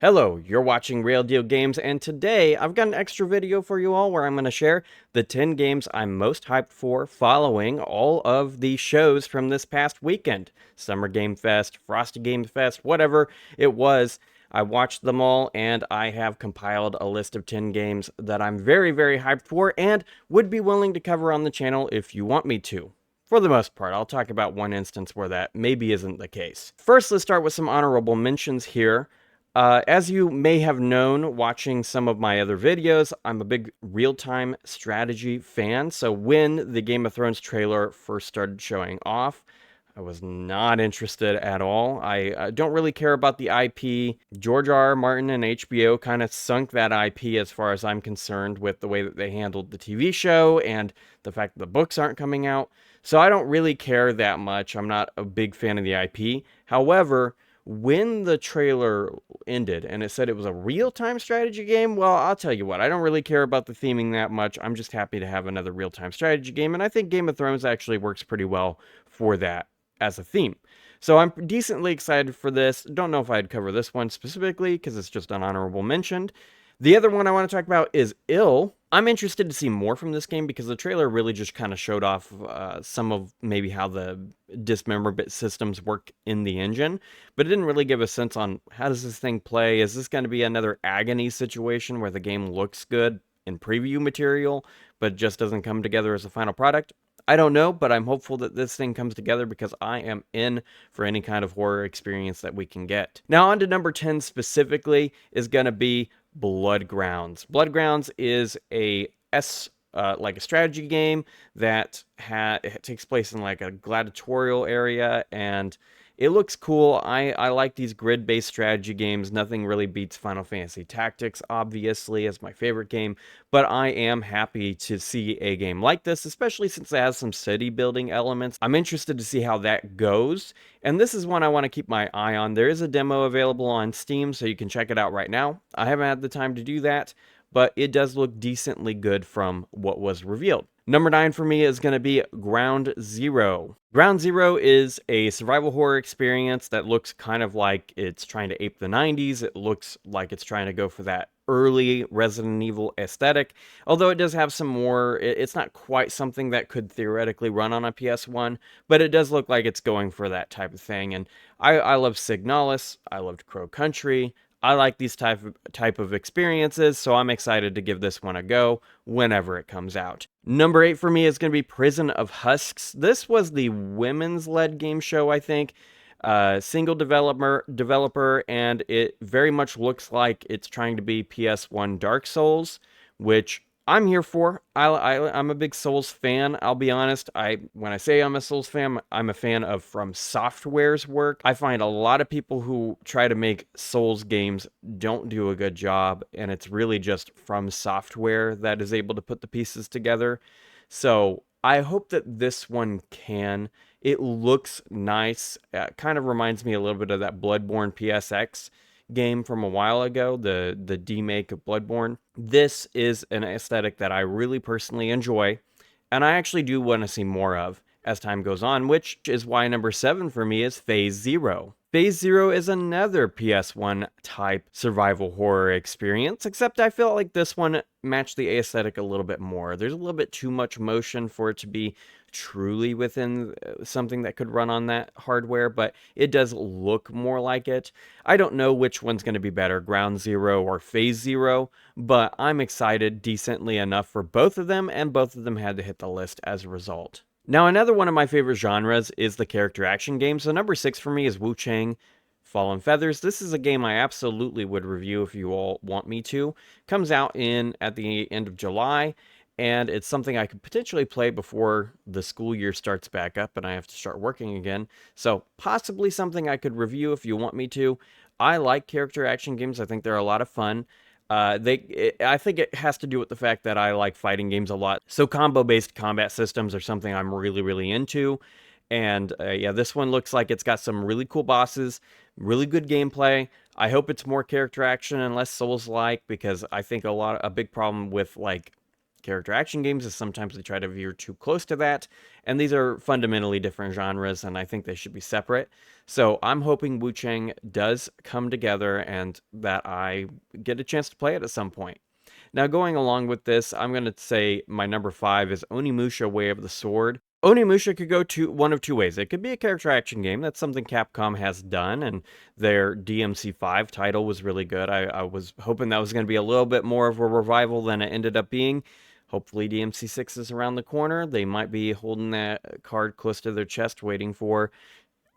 Hello, you're watching Rayl Deal Games, and today I've got an extra video for you all where I'm going to share the 10 games I'm most hyped for following all of the shows from this past weekend. Summer Game Fest, Frosty Game Fest, whatever it was. I watched them all, and I have compiled a list of 10 games that I'm very hyped for and would be willing to cover on the channel if you want me to. For the most part, I'll talk about one instance where that maybe isn't the case. First, let's start with some honorable mentions here. As you may have known watching some of my other videos, I'm a big real-time strategy fan, so when the Game of Thrones trailer first started showing off, I was not interested at all. I don't really care about the IP. George R. R. Martin and HBO kind of sunk that IP as far as I'm concerned with the way that they handled the TV show and the fact that the books aren't coming out. So I don't really care that much. I'm not a big fan of the IP. However, when the trailer ended and it said it was a real-time strategy game, well, I'll tell you what, I don't really care about the theming that much. I'm just happy to have another real-time strategy game, and I think Game of Thrones actually works pretty well for that as a theme. So I'm decently excited for this. Don't know if I'd cover this one specifically because it's just an honorable mention. The other one I want to talk about is Ill. I'm interested to see more from this game because the trailer really just kind of showed off some of maybe how the dismemberment systems work in the engine, but it didn't really give a sense on how does this thing play. Is this going to be another agony situation where the game looks good in preview material, but just doesn't come together as a final product? I don't know, but I'm hopeful that this thing comes together because I am in for any kind of horror experience that we can get. Now, on to number 10 specifically is going to be Bloodgrounds. Bloodgrounds is like a strategy game that it takes place in like a gladiatorial area, and it looks cool. I like these grid-based strategy games. Nothing really beats Final Fantasy Tactics, obviously, as my favorite game, but I am happy to see a game like this, especially since it has some city-building elements. I'm interested to see how that goes, and this is one I want to keep my eye on. There is a demo available on Steam, so you can check it out right now. I haven't had the time to do that, but it does look decently good from what was revealed. Number 9 for me is going to be Ground Zero. Ground Zero is a survival horror experience that looks kind of like it's trying to ape the 90s. It looks like it's trying to go for that early Resident Evil aesthetic, although it does have some more. It's not quite something that could theoretically run on a PS1, but it does look like it's going for that type of thing. And I love Signalis. I loved Crow Country. I like these type of experiences, so I'm excited to give this one a go whenever it comes out. Number 8 for me is going to be Prison of Husks. This was the women's-led game show, I think. Single developer, and it very much looks like it's trying to be PS1 Dark Souls, which I'm here for. I'm a big Souls fan. I'll be honest. When I say I'm a Souls fan, I'm a fan of From Software's work. I find a lot of people who try to make Souls games don't do a good job, and it's really just From Software that is able to put the pieces together. So I hope that this one can. It looks nice. Kind of reminds me a little bit of that Bloodborne PSX game from a while ago, the demake of Bloodborne. This is an aesthetic that I really personally enjoy, and I actually do want to see more of as time goes on, which is why number 7 for me is Phase Zero. Phase Zero is another PS1 type survival horror experience, except I feel like this one matched the aesthetic a little bit more. There's a little bit too much motion for it to be truly within something that could run on that hardware, but it does look more like it. I don't know which one's going to be better, Ground Zero or Phase Zero, but I'm excited decently enough for both of them, and both of them had to hit the list as a result. Now, another one of my favorite genres is the character action game. So number 6 for me is Wuchang Fallen Feathers. This is a game I absolutely would review if you all want me to. Comes out at the end of July, and it's something I could potentially play before the school year starts back up and I have to start working again. So possibly something I could review if you want me to. I like character action games. I think they're a lot of fun. I think it has to do with the fact that I like fighting games a lot. So combo-based combat systems are something I'm really into. And yeah, this one looks like it's got some really cool bosses, really good gameplay. I hope it's more character action and less Souls-like, because I think a big problem with like character action games is sometimes they try to veer too close to that, and these are fundamentally different genres, and I think they should be separate. So I'm hoping Wuchang does come together and that I get a chance to play it at some point. Now, going along with this, I'm going to say my number 5 is Onimusha Way of the Sword. Onimusha could go one of two ways. It could be a character action game. That's something Capcom has done, and their DMC5 title was really good. I was hoping that was going to be a little bit more of a revival than it ended up being. Hopefully DMC6 is around the corner. They might be holding that card close to their chest waiting for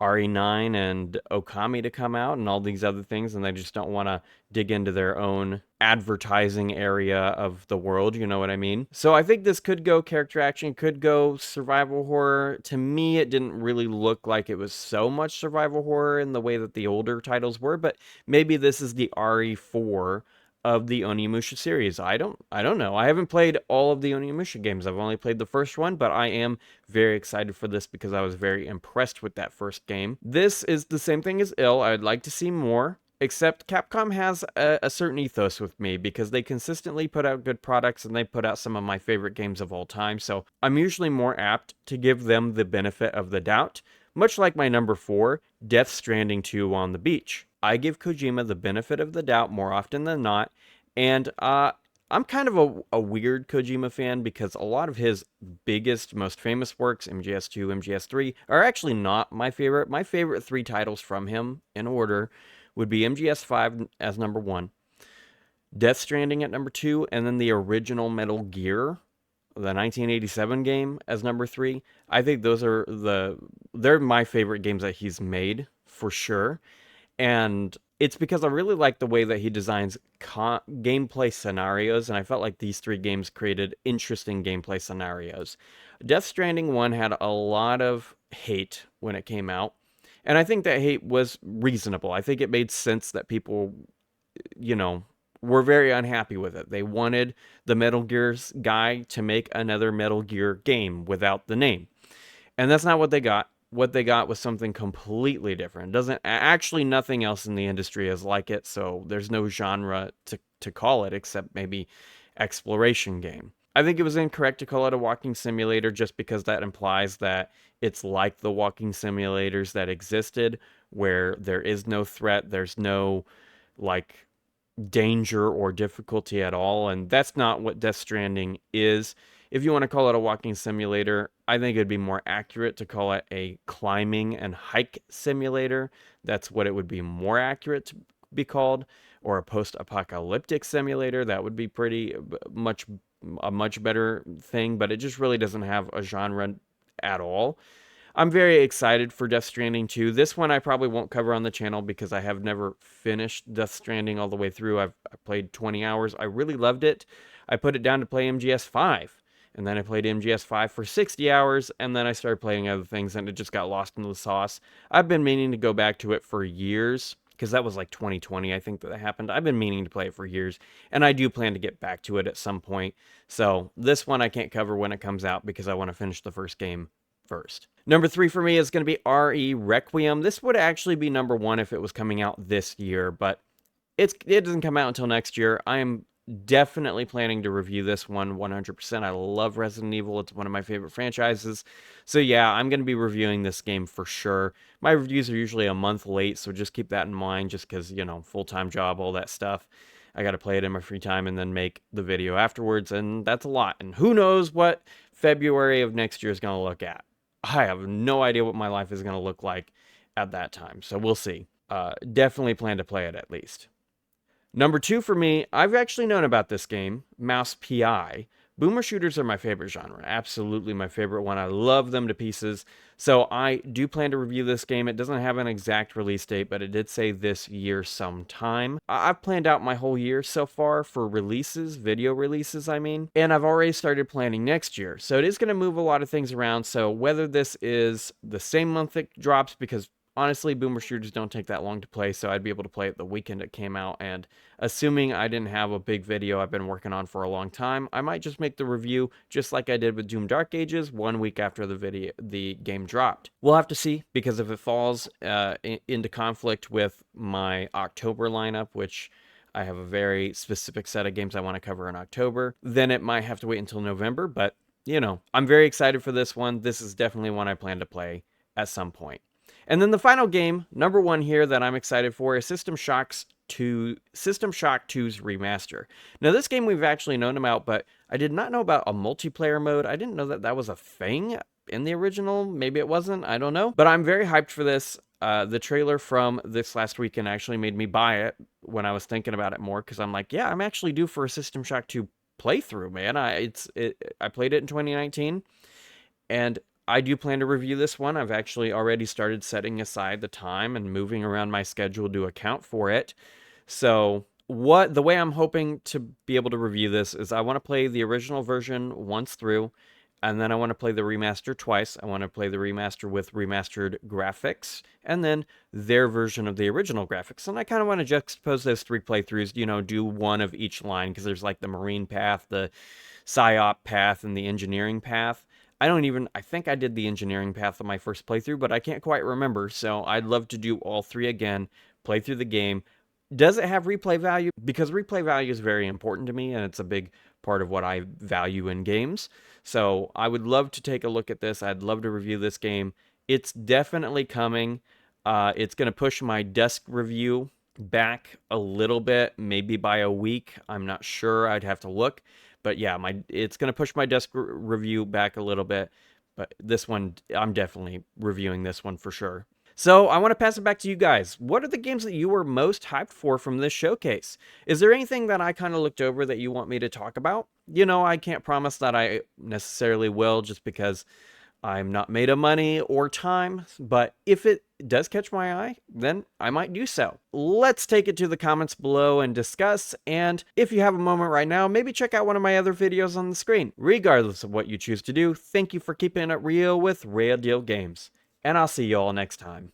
RE9 and Okami to come out and all these other things, and they just don't want to dig into their own advertising area of the world, you know what I mean? So I think this could go character action, could go survival horror. To me, it didn't really look like it was so much survival horror in the way that the older titles were, but maybe this is the RE4 of the Onimusha series. I don't know. I haven't played all of the Onimusha games. I've only played the first one, but I am very excited for this because I was very impressed with that first game. This is the same thing as Ill. I'd like to see more, except Capcom has a certain ethos with me because they consistently put out good products and they put out some of my favorite games of all time. So I'm usually more apt to give them the benefit of the doubt, much like my number 4, Death Stranding 2 on the Beach. I give Kojima the benefit of the doubt more often than not, and I'm kind of a weird Kojima fan because a lot of his biggest, most famous works, MGS2, MGS3, are actually not my favorite. My favorite 3 titles from him, in order, would be MGS5 as number 1, Death Stranding at number 2, and then the original Metal Gear, the 1987 game, as number 3. I think those are they're my favorite games that he's made, for sure. And it's because I really like the way that he designs gameplay scenarios, and I felt like these 3 games created interesting gameplay scenarios. Death Stranding 1 had a lot of hate when it came out, and I think that hate was reasonable. I think it made sense that people, were very unhappy with it. They wanted the Metal Gear's guy to make another Metal Gear game without the name. And that's not what they got. What they got was something completely different. Nothing else in the industry is like it, so there's no genre to call it except maybe exploration game. I think it was incorrect to call it a walking simulator just because that implies that it's like the walking simulators that existed, where there is no threat, there's no, danger or difficulty at all, and that's not what Death Stranding is. If you want to call it a walking simulator, I think it'd be more accurate to call it a climbing and hike simulator. That's what it would be more accurate to be called, or a post-apocalyptic simulator. That would be a much better thing, but it just really doesn't have a genre at all. I'm very excited for Death Stranding 2. This one I probably won't cover on the channel because I have never finished Death Stranding all the way through. I played 20 hours. I really loved it. I put it down to play MGS5. And then I played MGS5 for 60 hours, and then I started playing other things, and it just got lost in the sauce. I've been meaning to go back to it for years, because that was like 2020, I think, that happened. I've been meaning to play it for years, and I do plan to get back to it at some point. So this one I can't cover when it comes out, because I want to finish the first game first. Number 3 for me is going to be RE Requiem. This would actually be number 1 if it was coming out this year, but it doesn't come out until next year. I am definitely planning to review this one 100%. I love Resident Evil. It's one of my favorite franchises. So yeah, I'm going to be reviewing this game for sure. My reviews are usually a month late, so just keep that in mind just because, full-time job, all that stuff. I got to play it in my free time and then make the video afterwards, and that's a lot. And who knows what February of next year is going to look at. I have no idea what my life is going to look like at that time, so we'll see. Definitely plan to play it at least. Number 2 for me, I've actually known about this game, Mouse PI. Boomer shooters are my favorite genre, absolutely my favorite one. I love them to pieces. So I do plan to review this game. It doesn't have an exact release date, but it did say this year sometime. I've planned out my whole year so far for releases, video releases, I mean, and I've already started planning next year. So it is going to move a lot of things around. So whether this is the same month it drops, because honestly, Boomer shooters don't take that long to play, so I'd be able to play it the weekend it came out, and assuming I didn't have a big video I've been working on for a long time, I might just make the review just like I did with Doom Dark Ages 1 week after the game dropped. We'll have to see, because if it falls into conflict with my October lineup, which I have a very specific set of games I want to cover in October. Then it might have to wait until November, but you know, I'm very excited for this one. This is definitely one I plan to play at some point. And then the final game, number one here that I'm excited for, is System Shock 2's Remaster. Now, this game we've actually known about, but I did not know about a multiplayer mode. I didn't know that that was a thing in the original. Maybe it wasn't. I don't know. But I'm very hyped for this. The trailer from this last weekend actually made me buy it when I was thinking about it more, because I'm like, yeah, I'm actually due for a System Shock 2 playthrough, man. I played it in 2019, and I do plan to review this one. I've actually already started setting aside the time and moving around my schedule to account for it. So the way I'm hoping to be able to review this is I want to play the original version once through, and then I want to play the remaster twice. I want to play the remaster with remastered graphics, and then their version of the original graphics. And I kind of want to juxtapose those three playthroughs, you know, do one of each line, because there's like the Marine path, the PsyOp path, and the engineering path. I think I did the engineering path on my first playthrough, but I can't quite remember, so I'd love to do all three again, play through the game. Does it have replay value? Because replay value is very important to me, and it's a big part of what I value in games. So I would love to take a look at this. I'd love to review this game. It's definitely coming. It's going to push my desk review back a little bit, maybe by a week. I'm not sure. I'd have to look. But yeah, it's going to push my desk review back a little bit. But this one, I'm definitely reviewing this one for sure. So I want to pass it back to you guys. What are the games that you were most hyped for from this showcase? Is there anything that I kind of looked over that you want me to talk about? You know, I can't promise that I necessarily will, just because I'm not made of money or time, but if it does catch my eye, then I might do so. Let's take it to the comments below and discuss, and if you have a moment right now, maybe check out one of my other videos on the screen. Regardless of what you choose to do, thank you for keeping it real with Rayl Deal Games, and I'll see you all next time.